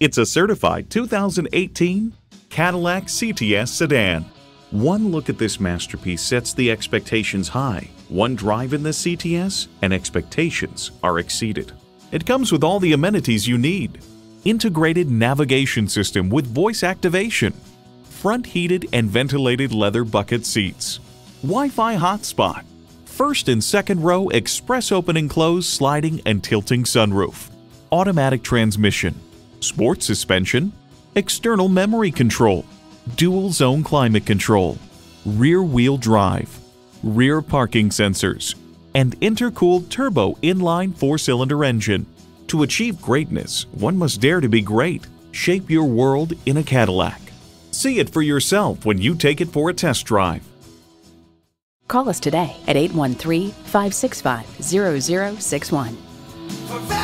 It's a certified 2018 Cadillac CTS Sedan. One look at this masterpiece sets the expectations high. One drive in this CTS and expectations are exceeded. It comes with all the amenities you need. Integrated navigation system with voice activation. Front heated and ventilated leather bucket seats. Wi-Fi hotspot. First and second row express open and close sliding and tilting sunroof. Automatic transmission. Sports suspension. External memory control. Dual zone climate control. Rear wheel drive. Rear parking sensors. And intercooled turbo inline 4-cylinder engine. To achieve greatness, one must dare to be great. Shape your world in a Cadillac. See it for yourself when you take it for a test drive. Call us today at 813-565-0061.